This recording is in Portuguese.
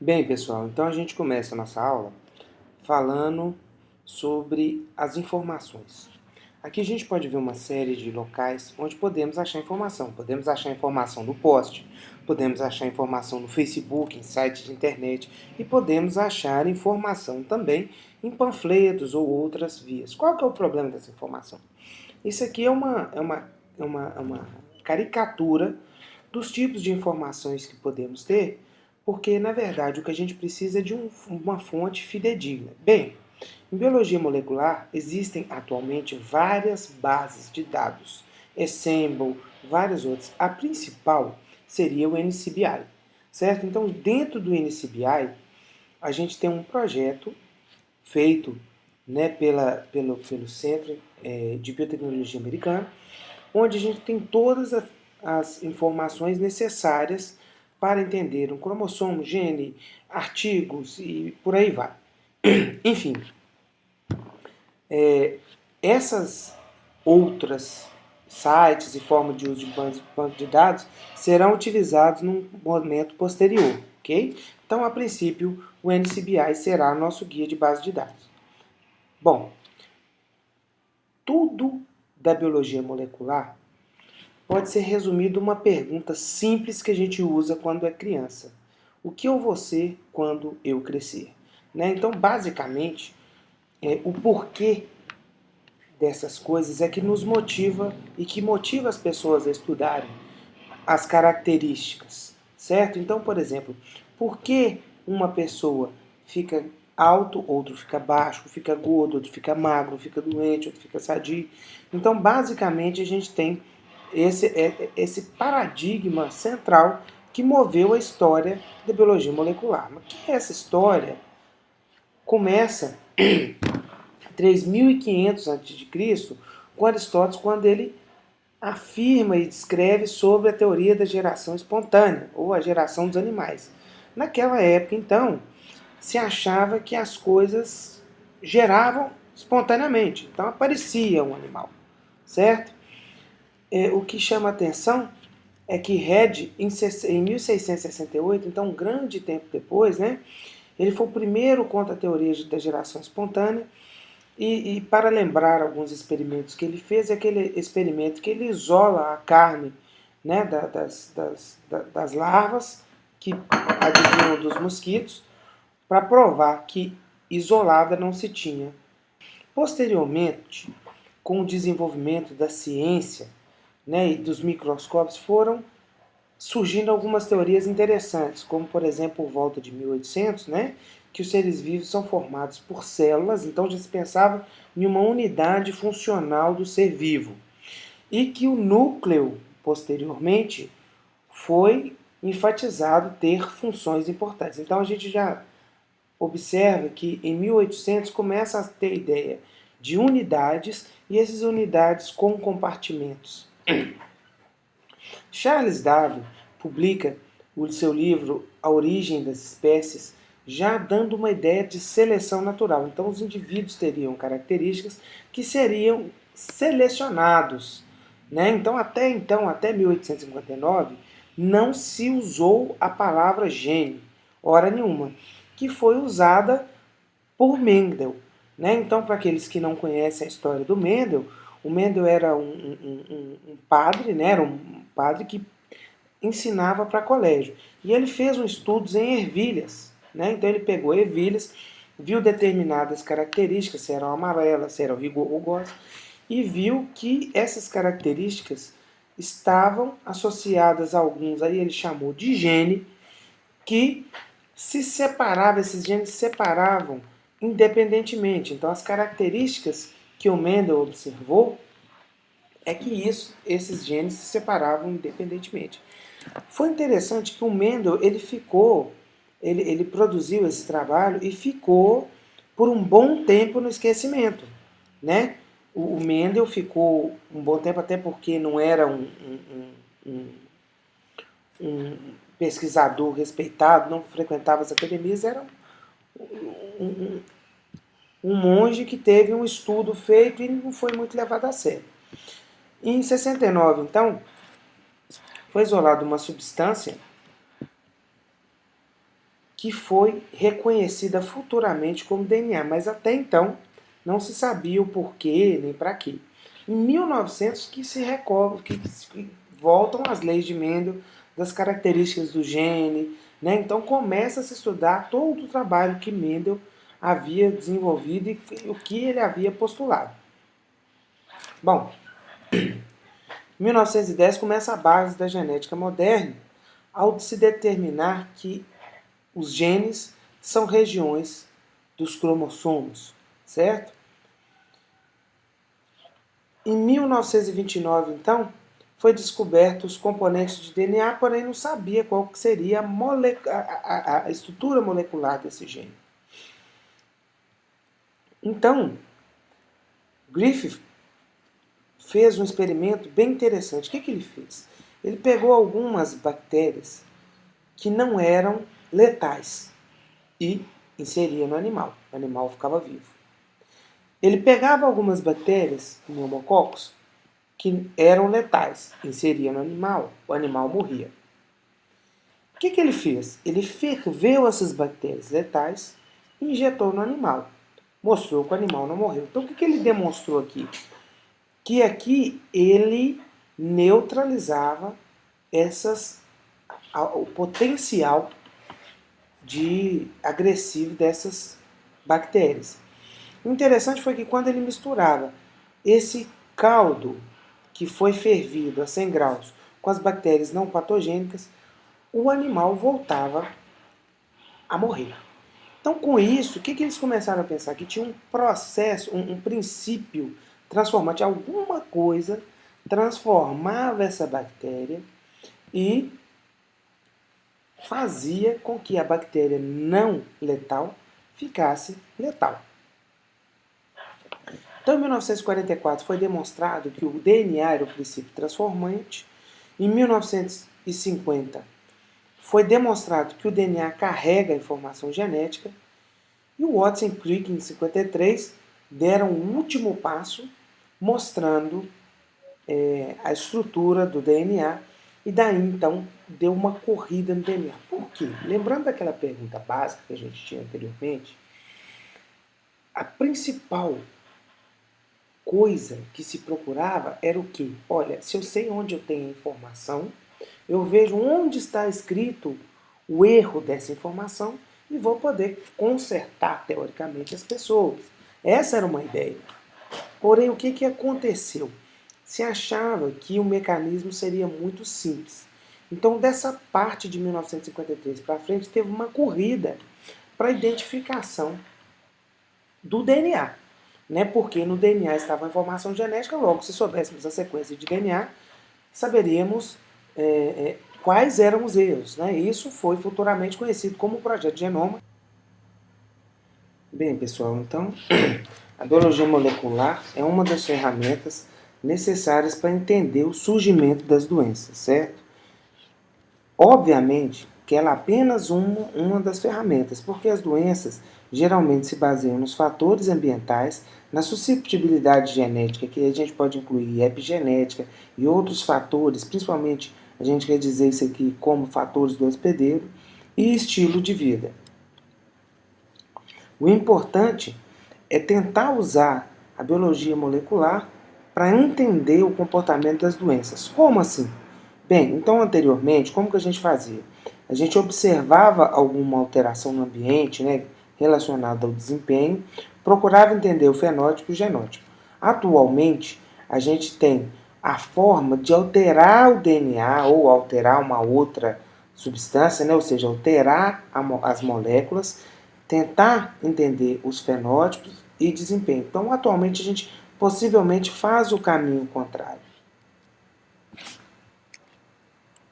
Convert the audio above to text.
Bem, pessoal, então a gente começa a nossa aula falando sobre as informações. Aqui a gente pode ver uma série de locais onde podemos achar informação. Podemos achar informação no post, podemos achar informação no Facebook, em sites de internet e podemos achar informação também em panfletos ou outras vias. Qual que é o problema dessa informação? Isso aqui é uma caricatura dos tipos de informações que podemos ter, porque, na verdade, o que a gente precisa é de uma fonte fidedigna. Bem, em biologia molecular existem atualmente várias bases de dados, Assemble, várias outras. A principal seria o NCBI, certo? Então, dentro do NCBI, a gente tem um projeto feito, né, pelo Centro de Biotecnologia Americano, onde a gente tem todas as informações necessárias para entender um cromossomo, gene, artigos e por aí vai. Enfim, essas outras sites e formas de uso de banco de dados serão utilizados num momento posterior, ok? Então, a princípio, o NCBI será nosso guia de base de dados. Bom, tudo da biologia molecular pode ser resumido uma pergunta simples que a gente usa quando é criança. O que eu vou ser quando eu crescer? Né? Então, basicamente, o porquê dessas coisas é que nos motiva e que motiva as pessoas a estudarem as características, certo? Então, por exemplo, por que uma pessoa fica alto, outro fica baixo, fica gordo, outro fica magro, fica doente, outro fica sadio? Então, basicamente, a gente tem esse paradigma central que moveu a história da biologia molecular. Mas que essa história começa em 3500 a.C., com Aristóteles, quando ele afirma e descreve sobre a teoria da geração espontânea, ou a geração dos animais. Naquela época, então, se achava que as coisas geravam espontaneamente. Então aparecia um animal, certo? O que chama a atenção é que Red, em 1668, então um grande tempo depois, né, ele foi o primeiro contra a teoria da geração espontânea. E para lembrar alguns experimentos que ele fez, é aquele experimento que ele isola a carne, né, das larvas que advinham dos mosquitos, para provar que isolada não se tinha. Posteriormente, com o desenvolvimento da ciência, né, e dos microscópios, foram surgindo algumas teorias interessantes, como por exemplo, por volta de 1800, né, que os seres vivos são formados por células, então já se pensava em uma unidade funcional do ser vivo, e que o núcleo, posteriormente, foi enfatizado ter funções importantes. Então a gente já observa que em 1800 começa a ter ideia de unidades, e essas unidades com compartimentos. Charles Darwin publica o seu livro A Origem das Espécies, já dando uma ideia de seleção natural. Então, os indivíduos teriam características que seriam selecionados. Né? Então, até 1859, não se usou a palavra gene, hora nenhuma, que foi usada por Mendel. Né? Então, para aqueles que não conhecem a história do Mendel, o Mendel era um padre, né? Era um padre que ensinava para colégio. E ele fez um estudos em ervilhas. Né? Então ele pegou ervilhas, viu determinadas características, se eram amarelas, se eram rugosas, e viu que essas características estavam associadas a alguns, aí ele chamou de gene, que se separavam, esses genes se separavam independentemente. Então as características que o Mendel observou é que esses genes se separavam independentemente. Foi interessante que o Mendel ele produziu esse trabalho e ficou por um bom tempo no esquecimento, né? O Mendel ficou um bom tempo, até porque não era um pesquisador respeitado, não frequentava as academias, era um, um monge que teve um estudo feito e não foi muito levado a sério. Em 69, então, foi isolada uma substância que foi reconhecida futuramente como DNA, mas até então não se sabia o porquê nem para quê. Em 1900 que se recobre, que voltam as leis de Mendel das características do gene, né? Então começa a se estudar todo o trabalho que Mendel havia desenvolvido e o que ele havia postulado. Bom, em 1910 começa a base da genética moderna, ao se determinar que os genes são regiões dos cromossomos, certo? Em 1929, então, foi descoberto os componentes de DNA, porém não sabia qual seria a estrutura molecular desse gene. Então, Griffith fez um experimento bem interessante. O que ele fez? Ele pegou algumas bactérias que não eram letais e inseria no animal. O animal ficava vivo. Ele pegava algumas bactérias, pneumococos, que eram letais, inseria no animal, o animal morria. O que ele fez? Ele ferveu essas bactérias letais e injetou no animal. Mostrou que o animal não morreu. Então o que ele demonstrou aqui? Que aqui ele neutralizava o potencial de agressivo dessas bactérias. O interessante foi que quando ele misturava esse caldo que foi fervido a 100 graus com as bactérias não patogênicas, o animal voltava a morrer. Então, com isso, o que eles começaram a pensar? Que tinha um processo, um princípio transformante. Alguma coisa transformava essa bactéria e fazia com que a bactéria não letal ficasse letal. Então, em 1944, foi demonstrado que o DNA era o princípio transformante. Em 1950, foi demonstrado que o DNA carrega a informação genética. E o Watson e Crick, em 1953, deram o último passo, mostrando a estrutura do DNA. E daí, então, deu uma corrida no DNA. Por quê? Lembrando daquela pergunta básica que a gente tinha anteriormente, a principal coisa que se procurava era o quê? Olha, se eu sei onde eu tenho a informação, eu vejo onde está escrito o erro dessa informação e vou poder consertar, teoricamente, as pessoas. Essa era uma ideia. Porém, o que aconteceu? Se achava que o mecanismo seria muito simples. Então, dessa parte de 1953 para frente, teve uma corrida para a identificação do DNA. Né? Porque no DNA estava a informação genética, logo, se soubéssemos a sequência de DNA, saberíamos quais eram os erros. Né? Isso foi futuramente conhecido como o Projeto Genoma. Bem, pessoal, então, a biologia molecular é uma das ferramentas necessárias para entender o surgimento das doenças, certo? Obviamente que ela é apenas uma das ferramentas, porque as doenças geralmente se baseiam nos fatores ambientais, na suscetibilidade genética, que a gente pode incluir epigenética e outros fatores, principalmente a gente quer dizer isso aqui como fatores do hospedeiro, e estilo de vida. O importante é tentar usar a biologia molecular para entender o comportamento das doenças. Como assim? Bem, então anteriormente, como que a gente fazia? A gente observava alguma alteração no ambiente, né, relacionada ao desempenho, procurava entender o fenótipo e o genótipo. Atualmente, a gente tem a forma de alterar o DNA ou alterar uma outra substância, né, ou seja, alterar as moléculas, tentar entender os fenótipos e desempenho. Então, atualmente, a gente possivelmente faz o caminho contrário.